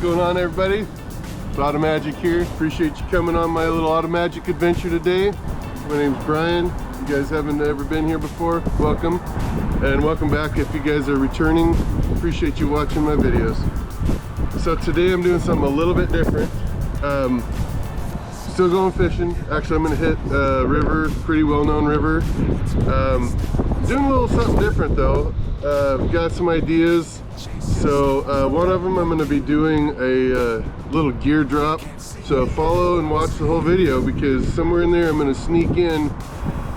going on, everybody? It's Automagic here. Appreciate you coming on my little Automagic adventure today. My name's Brian. If you guys haven't ever been here before, welcome. And welcome back if you guys are returning. Appreciate you watching my videos. So today I'm doing something a little bit different. Still going fishing. Actually, I'm gonna hit a river, pretty well-known river. Doing a little something different though. Got some ideas. So one of them I'm going to be doing a little gear drop. So follow and watch the whole video, because somewhere in there I'm going to sneak in.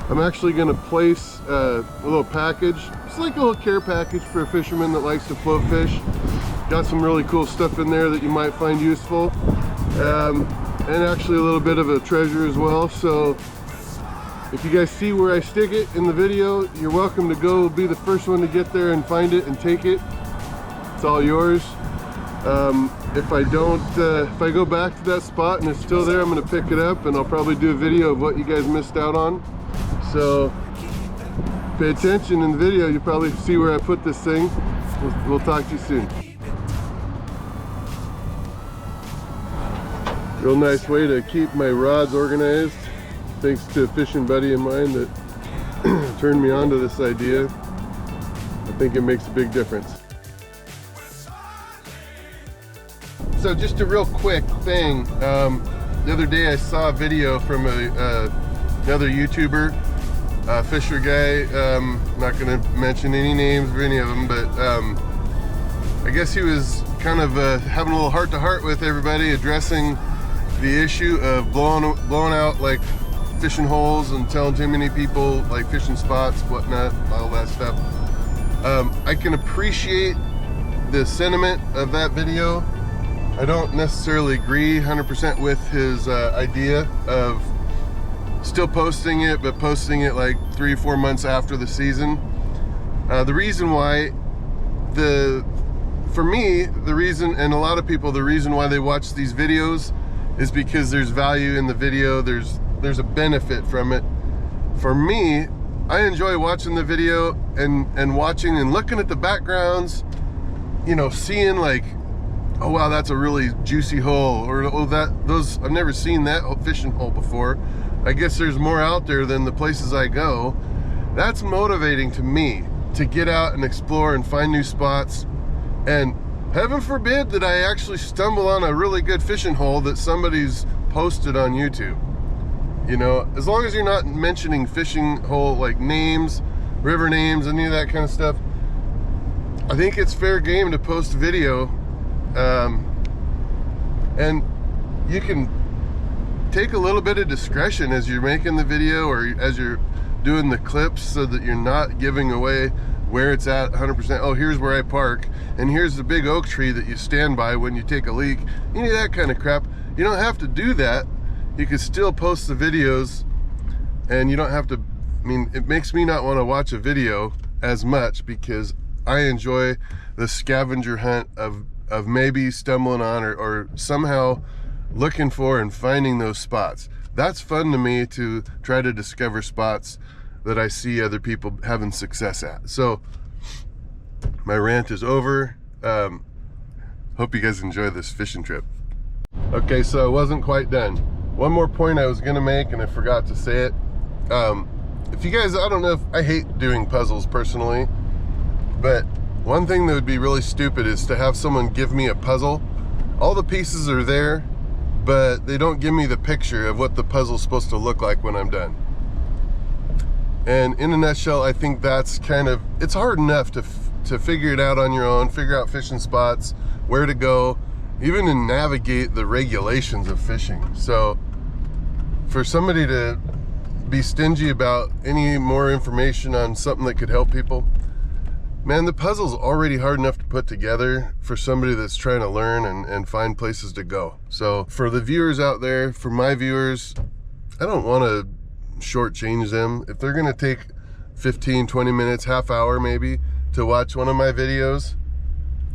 I'm actually going to place a little package. It's like a little care package for a fisherman that likes to float fish. Got some really cool stuff in there that you might find useful. And actually a little bit of a treasure as well. So if you guys see where I stick it in the video, you're welcome to go be the first one to get there and find it and take it. It's all yours. If I don't, if I go back to that spot and it's still there, I'm going to pick it up and I'll probably do a video of what you guys missed out on. So pay attention in the video. You'll probably see where I put this thing. We'll talk to you soon. Real nice way to keep my rods organized. Thanks to a fishing buddy of mine that turned me on to this idea. I think it makes a big difference. So just a real quick thing. The other day I saw a video from another YouTuber, fisher guy. I'm not going to mention any names of any of them, but I guess he was kind of having a little heart-to-heart with everybody, addressing the issue of blowing out like fishing holes and telling too many people like fishing spots, whatnot, all that stuff. I can appreciate the sentiment of that video. I don't necessarily agree 100% with his idea of still posting it, but posting it like 3 or 4 months after the season. The reason why, for me, the reason, and a lot of people, the reason why they watch these videos is because there's value in the video. There's a benefit from it. For me, I enjoy watching the video and watching and looking at the backgrounds, you know, seeing like, oh wow, that's a really juicy hole, or oh, those I've never seen that fishing hole before. I guess there's more out there than the places I go. That's motivating to me to get out and explore and find new spots. And heaven forbid that I actually stumble on a really good fishing hole that somebody's posted on YouTube. You know, as long as you're not mentioning fishing hole like names, river names, any of that kind of stuff, I think it's fair game to post a video. And you can take a little bit of discretion as you're making the video or as you're doing the clips, so that you're not giving away where it's at 100%. Oh, here's where I park, and here's the big oak tree that you stand by when you take a leak. Any of that kind of crap. You don't have to do that. You can still post the videos, and you don't have to, I mean, it makes me not want to watch a video as much, because I enjoy the scavenger hunt of maybe stumbling on or somehow looking for and finding those spots. That's fun to me, to try to discover spots that I see other people having success at. So my rant is over. Hope you guys enjoy this fishing trip. Okay, so I wasn't quite done. One more point I was gonna make and I forgot to say it. If you guys, I don't know if, I hate doing puzzles personally, but one thing that would be really stupid is to have someone give me a puzzle. All the pieces are there, but they don't give me the picture of what the puzzle's supposed to look like when I'm done. And in a nutshell, I think that's kind of, it's hard enough to figure it out on your own, figure out fishing spots, where to go, even to navigate the regulations of fishing. So for somebody to be stingy about any more information on something that could help people, man, the puzzle's already hard enough to put together for somebody that's trying to learn and find places to go. So for the viewers out there, for my viewers, I don't want to shortchange them. If they're gonna take 15, 20 minutes, half hour maybe, to watch one of my videos,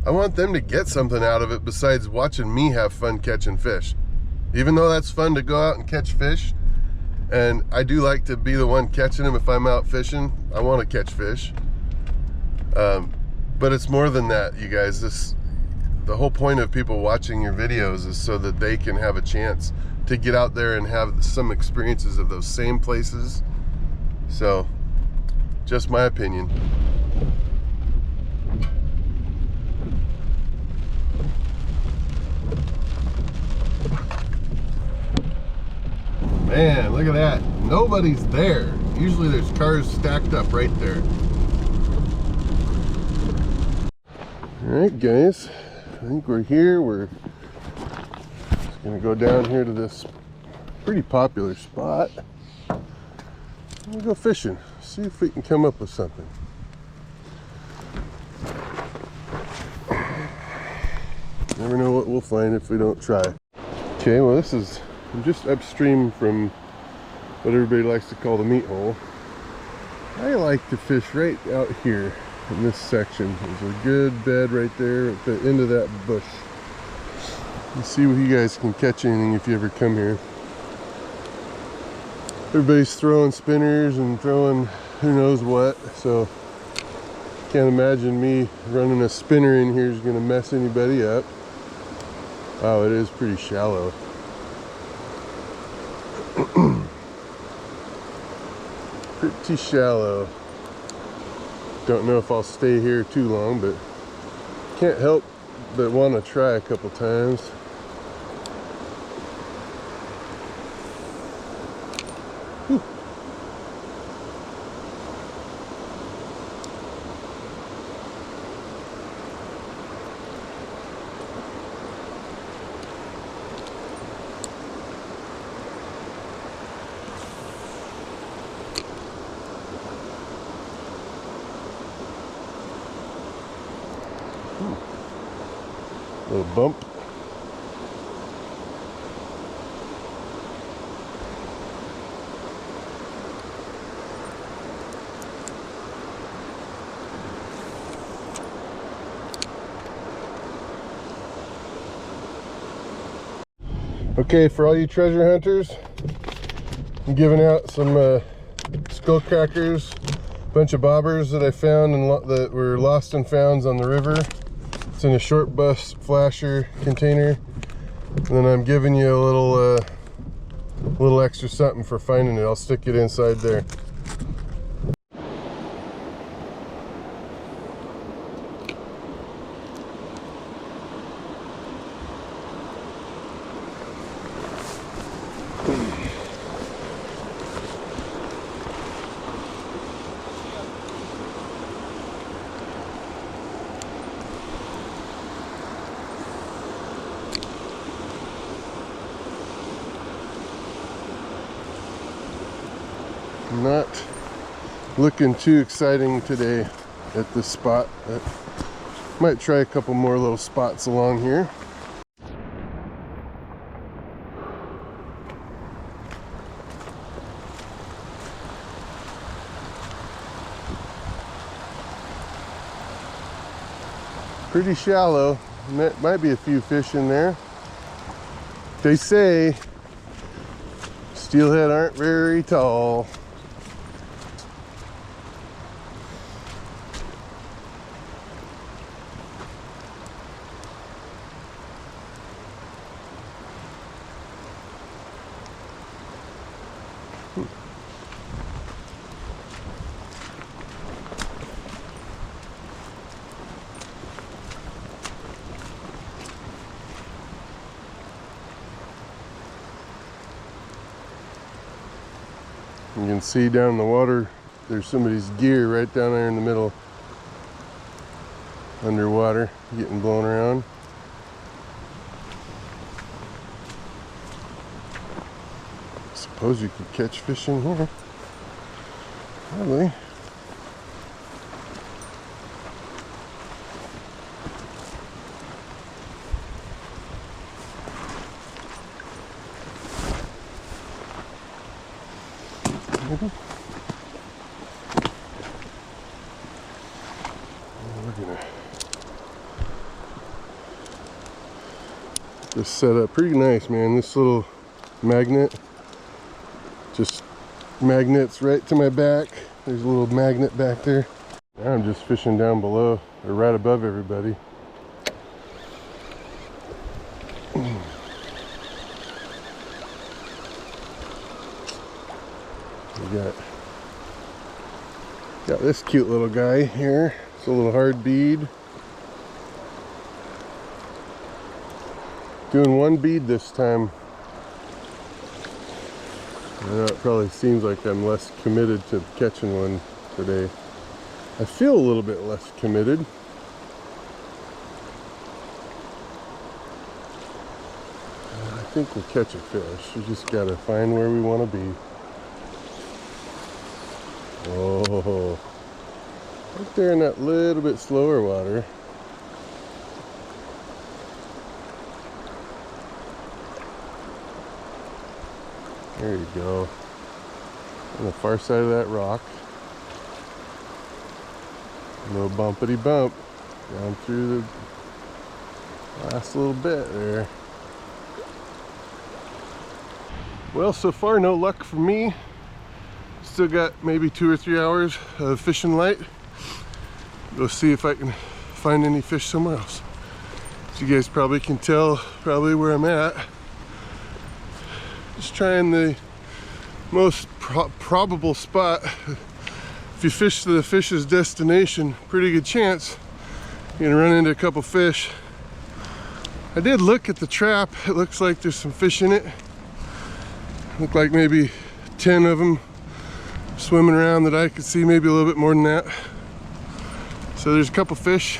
I want them to get something out of it besides watching me have fun catching fish. Even though that's fun to go out and catch fish, and I do like to be the one catching them if I'm out fishing, I want to catch fish. But it's more than that, you guys. the whole point of people watching your videos is so that they can have a chance to get out there and have some experiences of those same places. So, just my opinion. Man, look at that. Nobody's there. Usually there's cars stacked up right there. Alright guys, I think we're here. We're just gonna go down here to this pretty popular spot. We'll go fishing, see if we can come up with something. Never know what we'll find if we don't try. Okay, well this is, I'm just upstream from what everybody likes to call the meat hole. I like to fish right out here in this section. There's a good bed right there at the end of that bush. Let's see if you guys can catch anything if you ever come here. Everybody's throwing spinners and throwing who knows what, so can't imagine me running a spinner in here is going to mess anybody up. Wow, it is pretty shallow. Pretty shallow. Don't know if I'll stay here too long, but can't help but want to try a couple times. Whew. Little bump. Okay, for all you treasure hunters, I'm giving out some skull crackers, a bunch of bobbers that I found and that were lost and founds on the river. It's in a short bus flasher container, and then I'm giving you a little extra something for finding it. I'll stick it inside there. Not looking too exciting today at this spot, but might try a couple more little spots along here. Pretty shallow, might be a few fish in there. They say steelhead aren't very tall. You can see down in the water, there's somebody's gear right down there in the middle, underwater, getting blown around. Suppose you could catch fish in here. Probably. We're gonna just set up pretty nice, man. This little magnet just magnets right to my back. There's a little magnet back there. Now I'm just fishing down below or right above everybody. We got this cute little guy here. It's a little hard bead. Doing one bead this time. I know it probably seems like I'm less committed to catching one today. I feel a little bit less committed. I think we'll catch a fish. We just gotta find where we want to be. Oh, right there in that little bit slower water. There you go. On the far side of that rock. A little bumpity bump down through the last little bit there. Well, so far no luck for me. Still got maybe 2 or 3 hours of fishing light. Go see if I can find any fish somewhere else. As you guys probably can tell, probably where I'm at. Just trying the most probable spot. If you fish to the fish's destination, pretty good chance you're gonna run into a couple fish. I did look at the trap. It looks like there's some fish in it. Look like maybe 10 of them swimming around that I could see, maybe a little bit more than that. So there's a couple fish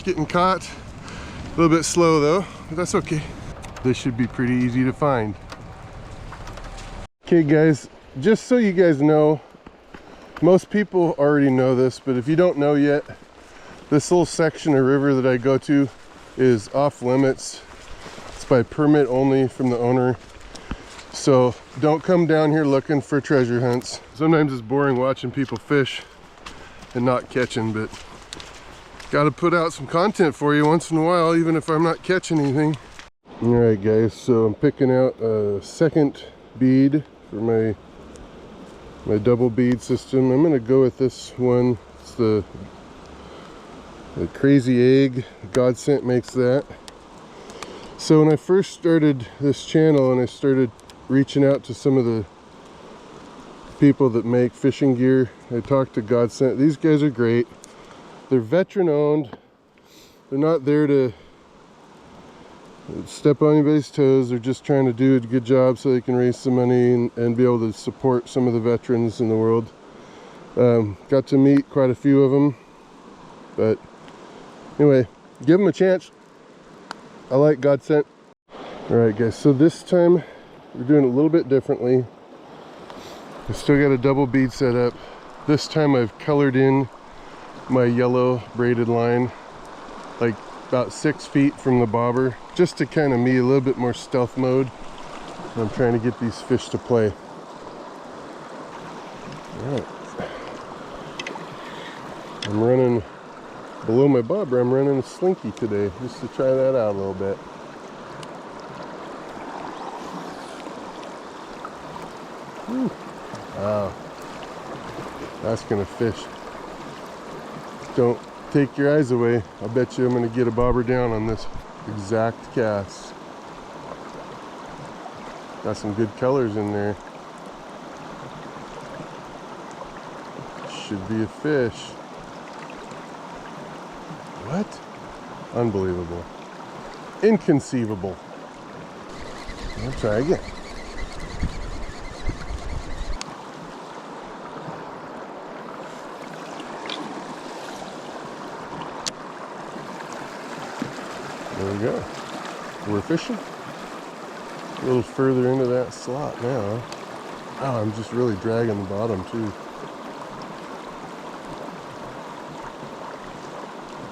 getting caught. A little bit slow though, but that's okay. This should be pretty easy to find. Okay guys, just so you guys know, most people already know this, but if you don't know yet, this little section of river that I go to is off limits. It's by permit only from the owner. So don't come down here looking for treasure hunts. Sometimes it's boring watching people fish and not catching, but gotta put out some content for you once in a while, even if I'm not catching anything. All right guys, so I'm picking out a second bead for my double bead system. I'm gonna go with this one. It's the crazy egg. Godsent makes that. So when I first started this channel and I started reaching out to some of the people that make fishing gear, I talked to Godsent. These guys are great. They're veteran owned. They're not there to step on anybody's toes. They're just trying to do a good job so they can raise some money and be able to support some of the veterans in the world. Got to meet quite a few of them, but anyway, give them a chance. I like Godsent. All right guys, so this time we're doing it a little bit differently. I still got a double bead set up. This time I've colored in my yellow braided line like about 6 feet from the bobber, just to kind of be a little bit more stealth mode. I'm trying to get these fish to play. All right. I'm running below my bobber. I'm running a slinky today, just to try that out a little bit. Whew. Wow, that's gonna fish. Don't take your eyes away. I bet you I'm gonna get a bobber down on this exact cast. Got some good colors in there. Should be a fish. What? Unbelievable. Inconceivable. I'll try again. There we go. We're fishing. A little further into that slot now. Oh, I'm just really dragging the bottom too.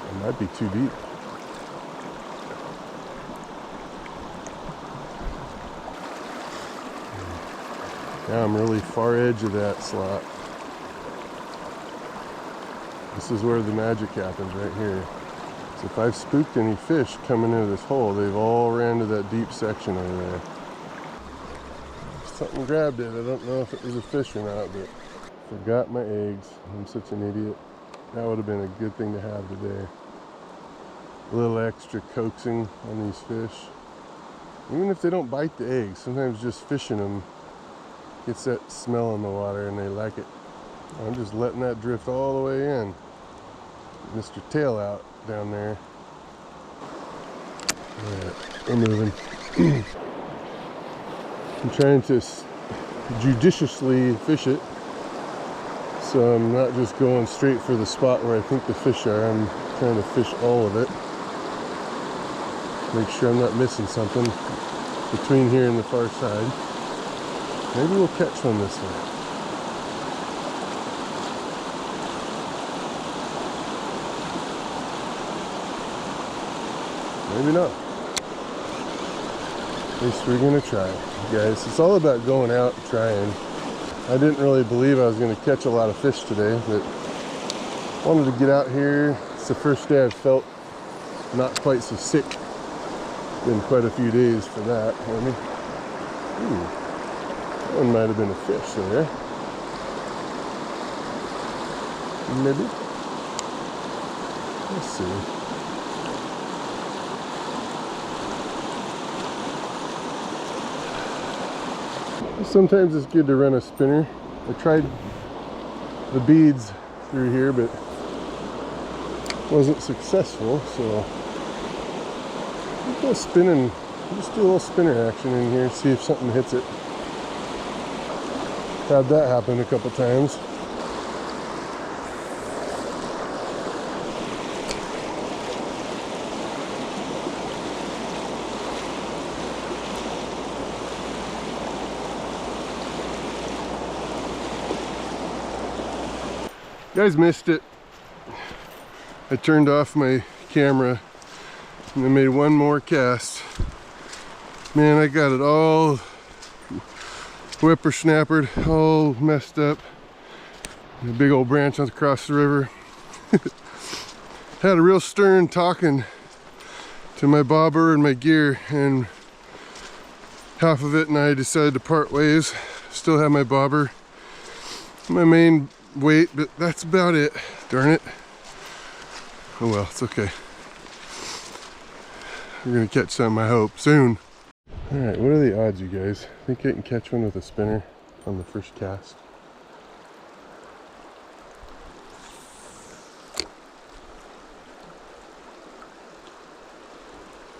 It might be too deep. Yeah, I'm really far edge of that slot. This is where the magic happens, right here. So if I've spooked any fish coming into this hole, they've all ran to that deep section over there. Something grabbed it. I don't know if it was a fish or not, but forgot my eggs. I'm such an idiot. That would have been a good thing to have today. A little extra coaxing on these fish. Even if they don't bite the eggs, sometimes just fishing them Gets that smell in the water and they like it. I'm just letting that drift all the way in. Mr. Tail out down there. Alright, we're moving. I'm trying to judiciously fish it, so I'm not just going straight for the spot where I think the fish are. I'm trying to fish all of it. Make sure I'm not missing something between here and the far side. Maybe we'll catch one this way. Maybe not. At least we're gonna try, guys. It's all about going out and trying. I didn't really believe I was gonna catch a lot of fish today, but wanted to get out here. It's the first day I've felt not quite so sick. Been quite a few days for that. Ooh, that one might have been a fish there. Maybe. Let's see. Sometimes it's good to run a spinner. I tried the beads through here, but wasn't successful, so I'm gonna spin and just do a little spinner action in here, see if something hits it. Had that happen a couple times. You guys missed it. I turned off my camera and I made one more cast. Man, I got it all whippersnappered, all messed up. A big old branch across the river. Had a real stern talking to my bobber and my gear, and half of it and I decided to part ways. Still have my bobber, my main weight, but that's about it. Darn it. Oh well, it's okay. We're gonna catch some, I hope, soon. Alright, what are the odds, you guys? Think I can catch one with a spinner on the first cast?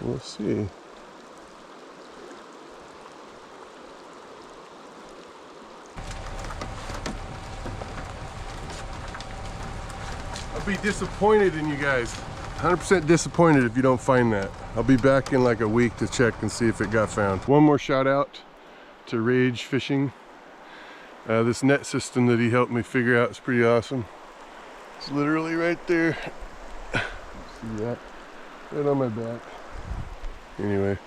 We'll see. I'll be disappointed in you guys. 100% disappointed if you don't find that. I'll be back in like a week to check and see if it got found. One more shout out to Rage Fishing. This net system that he helped me figure out is pretty awesome. It's literally right there. See that? Right on my back. Anyway,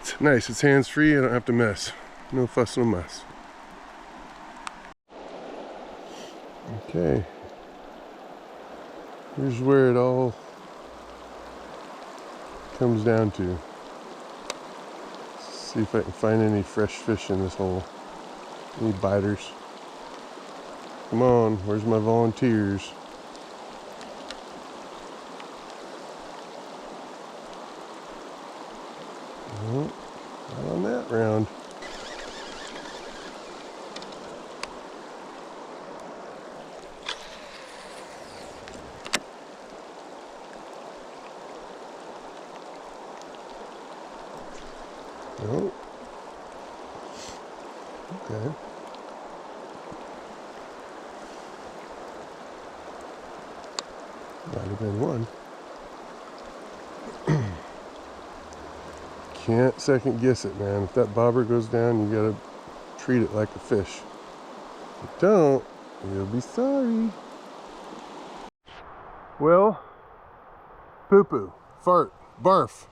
it's nice. It's hands-free. I don't have to mess. No fuss, no mess. Okay. Here's where it all comes down to. Let's see if I can find any fresh fish in this hole. Any biters. Come on, where's my volunteers? Nope, not on that round. Nope. Okay. Might have been one. Can't second guess it, man. If that bobber goes down, you gotta treat it like a fish. If you don't, you'll be sorry. Well, poo-poo, fart, barf.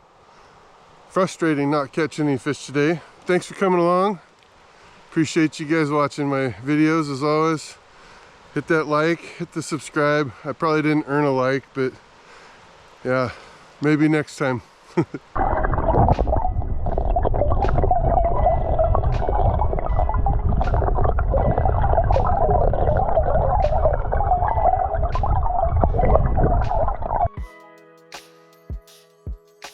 Frustrating not catching any fish today. Thanks for coming along. Appreciate you guys watching my videos as always. Hit that like, hit the subscribe. I probably didn't earn a like, but yeah, maybe next time.